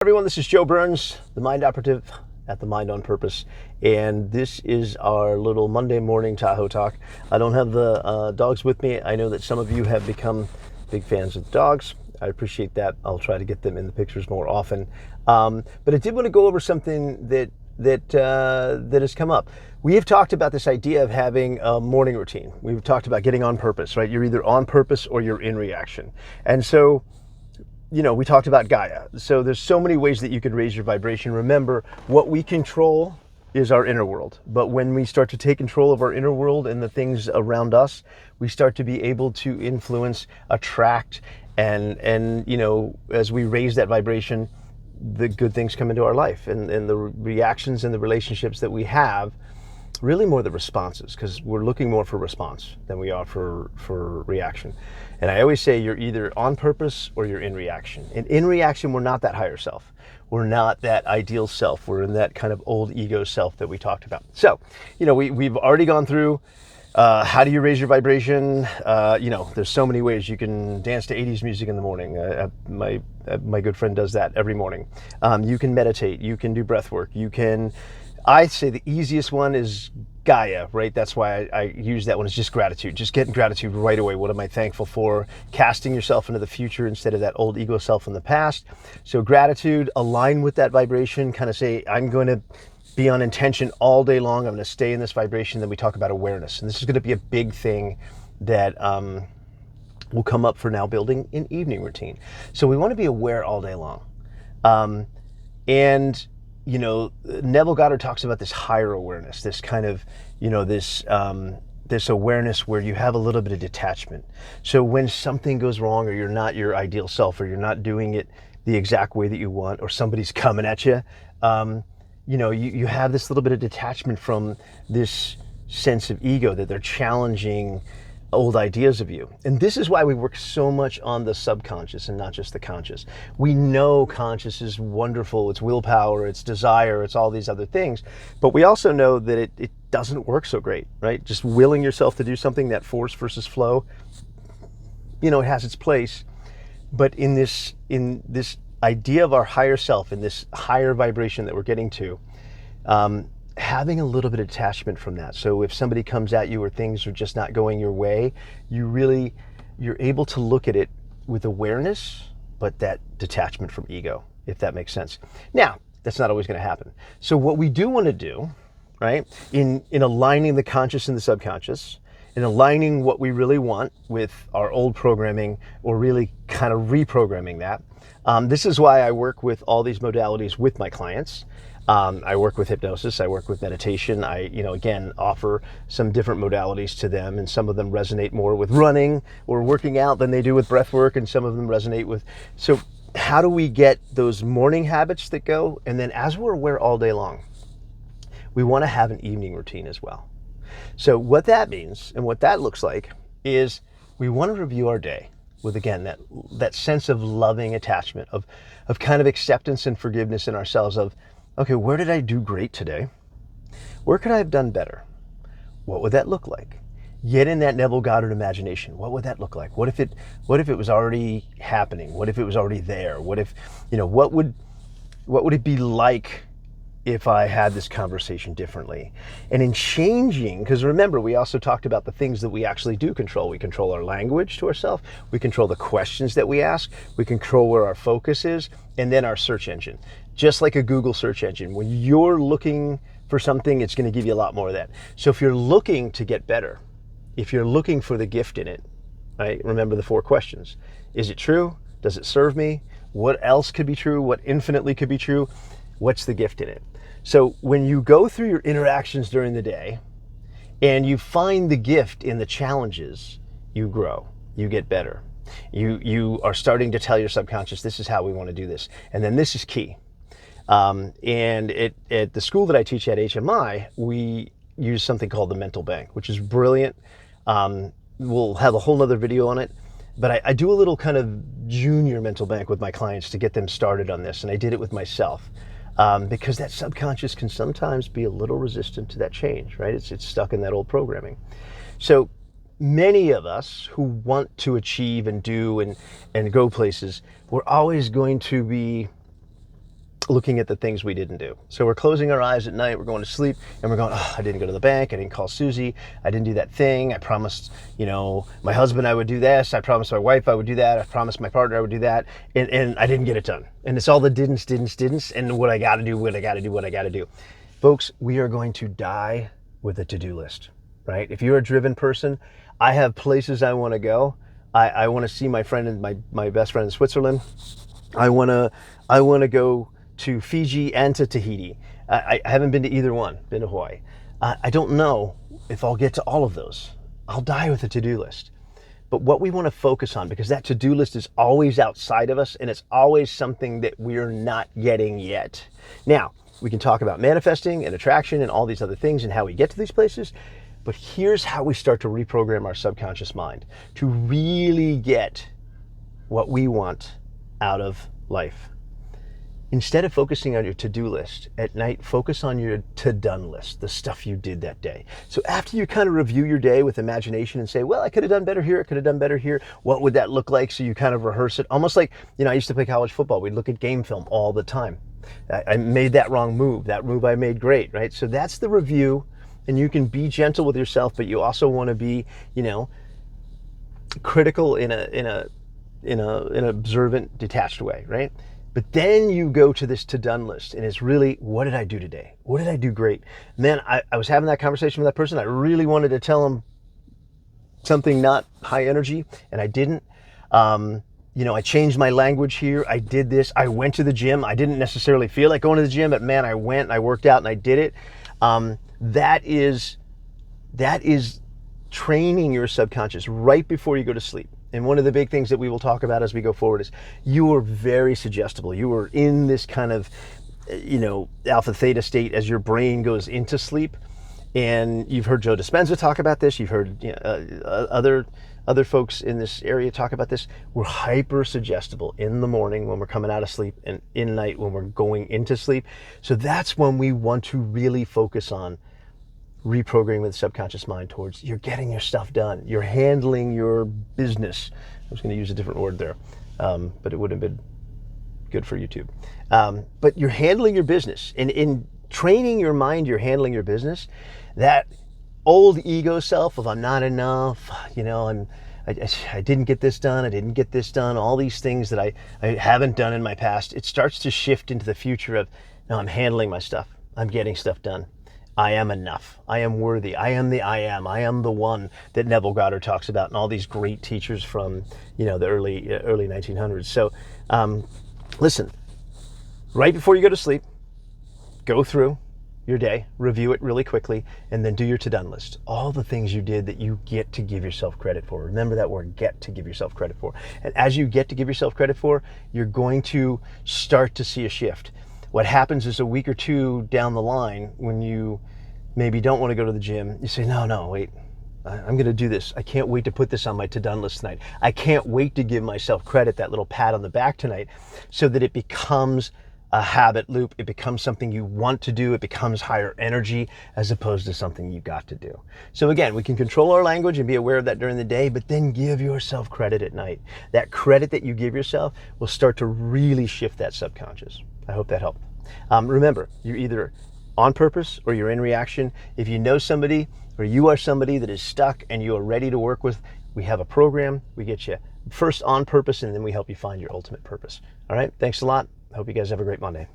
Everyone, this is Joe Burns, the Mind Operative at the Mind on Purpose, and this is our little Monday morning Tahoe talk. I don't have the dogs with me. I know that some of you have become big fans of the dogs. I appreciate that. I'll try to get them in the pictures more often. But I did want to go over something that has come up. We have talked about this idea of having a morning routine. We've talked about getting on purpose, right? You're either on purpose or you're in reaction, and so we talked about Gaia. So there's so many ways that you can raise your vibration. Remember, what we control is our inner world. But when we start to take control of our inner world and the things around us, we start to be able to influence, attract, and as we raise that vibration, the good things come into our life, and the reactions and the relationships that we have, really more the responses, because we're looking more for response than we are for reaction. And I always say you're either on purpose or you're in reaction. And in reaction, we're not that higher self. We're not that ideal self. We're in that kind of old ego self that we talked about. So, we've already gone through how do you raise your vibration? There's so many ways. You can dance to 80s music in the morning. My good friend does that every morning. You can meditate. You can do breath work. I say the easiest one is Gaia, right? That's why I use that one. It's just gratitude. Just getting gratitude right away. What am I thankful for? Casting yourself into the future instead of that old ego self in the past. So gratitude, align with that vibration, kind of say, I'm going to be on intention all day long. I'm going to stay in this vibration. Then we talk about awareness. And this is going to be a big thing that will come up for now building an evening routine. So we want to be aware all day long. Neville Goddard talks about this higher awareness, this kind of, this awareness where you have a little bit of detachment. So when something goes wrong, or you're not your ideal self, or you're not doing it the exact way that you want, or somebody's coming at you, you have this little bit of detachment from this sense of ego that they're challenging old ideas of you. And this is why we work so much on the subconscious and not just the conscious. We know conscious is wonderful, it's willpower, it's desire, it's all these other things, but we also know that it doesn't work so great, right? Just willing yourself to do something, that force versus flow, it has its place. But in this idea of our higher self, in this higher vibration that we're getting to, having a little bit of detachment from that. So if somebody comes at you or things are just not going your way, you're able to look at it with awareness, but that detachment from ego, if that makes sense. Now, that's not always going to happen. So what we do want to do, right, in aligning the conscious and the subconscious, in aligning what we really want with our old programming, or really kind of reprogramming that, this is why I work with all these modalities with my clients. I work with hypnosis, I work with meditation. I, again, offer some different modalities to them, and some of them resonate more with running or working out than they do with breath work, and some of them resonate with. So how do we get those morning habits that go? And then as we're aware all day long, we want to have an evening routine as well. So what that means and what that looks like is we want to review our day with, again, that sense of loving attachment, of kind of acceptance and forgiveness in ourselves of, okay, where did I do great today? Where could I have done better? What would that look like? Get in that Neville Goddard imagination. What would that look like? What if it was already happening? What if it was already there? What if, what would it be like if I had this conversation differently? And in changing, because remember, we also talked about the things that we actually do control. We control our language to ourselves. We control the questions that we ask. We control where our focus is, and then our search engine. Just like a Google search engine, when you're looking for something, it's going to give you a lot more of that. So if you're looking to get better, if you're looking for the gift in it, right? Remember the 4 questions. Is it true? Does it serve me? What else could be true? What infinitely could be true? What's the gift in it? So when you go through your interactions during the day and you find the gift in the challenges, you grow, you get better. You are starting to tell your subconscious, this is how we want to do this. And then this is key. And at the school that I teach at HMI, we use something called the mental bank, which is brilliant. We'll have a whole nother video on it, but I do a little kind of junior mental bank with my clients to get them started on this. And I did it with myself, because that subconscious can sometimes be a little resistant to that change, right? It's stuck in that old programming. So many of us who want to achieve and do and go places, we're always going to be looking at the things we didn't do. So we're closing our eyes at night, we're going to sleep, and we're going, oh, I didn't go to the bank, I didn't call Susie, I didn't do that thing, I promised, my husband I would do this, I promised my wife I would do that, I promised my partner I would do that, and I didn't get it done. And it's all the didn't, and what I gotta do. Folks, we are going to die with a to-do list, right? If you're a driven person, I have places I wanna go. I wanna see my friend and my best friend in Switzerland. I wanna go to Fiji and to Tahiti. I haven't been to either one, been to Hawaii. I don't know if I'll get to all of those. I'll die with a to-do list. But what we want to focus on, because that to-do list is always outside of us and it's always something that we're not getting yet. Now, we can talk about manifesting and attraction and all these other things and how we get to these places, but here's how we start to reprogram our subconscious mind to really get what we want out of life. Instead of focusing on your to-do list at night, focus on your to-done list, the stuff you did that day. So after you kind of review your day with imagination and say, well, I could have done better here, I could have done better here. What would that look like? So you kind of rehearse it. Almost like, I used to play college football. We'd look at game film all the time. I made that wrong move. That move I made great, right? So that's the review, and you can be gentle with yourself, but you also want to be, critical in an observant, detached way, right? But then you go to this to-done list, and it's really, what did I do today? What did I do great? Man, I was having that conversation with that person. I really wanted to tell them something not high energy, and I didn't. I changed my language here. I did this. I went to the gym. I didn't necessarily feel like going to the gym, but man, I went and I worked out and I did it. That is training your subconscious right before you go to sleep. And one of the big things that we will talk about as we go forward is you are very suggestible. You are in this kind of, alpha theta state as your brain goes into sleep. And you've heard Joe Dispenza talk about this. You've heard other folks in this area talk about this. We're hyper suggestible in the morning when we're coming out of sleep and in night when we're going into sleep. So that's when we want to really focus on reprogramming the subconscious mind towards you're getting your stuff done. You're handling your business. I was going to use a different word there, but it wouldn't have been good for YouTube. But you're handling your business. And in training your mind, you're handling your business. That old ego self of I'm not enough, I didn't get this done, all these things that I haven't done in my past, it starts to shift into the future of, no, I'm handling my stuff. I'm getting stuff done. I am enough. I am worthy. I am the I am. I am the one that Neville Goddard talks about and all these great teachers from, the early 1900s. So listen, right before you go to sleep, go through your day, review it really quickly, and then do your to-done list. All the things you did that you get to give yourself credit for. Remember that word, get to give yourself credit for. And as you get to give yourself credit for, you're going to start to see a shift. What happens is a week or two down the line, when you maybe don't want to go to the gym, you say, no, wait, I'm going to do this. I can't wait to put this on my to-done list tonight. I can't wait to give myself credit, that little pat on the back tonight, so that it becomes a habit loop. It becomes something you want to do. It becomes higher energy as opposed to something you got to do. So again, we can control our language and be aware of that during the day, but then give yourself credit at night. That credit that you give yourself will start to really shift that subconscious. I hope that helped. Remember, you're either on purpose or you're in reaction. If you know somebody or you are somebody that is stuck and you are ready to work with, we have a program. We get you first on purpose and then we help you find your ultimate purpose. All right. Thanks a lot. I hope you guys have a great Monday.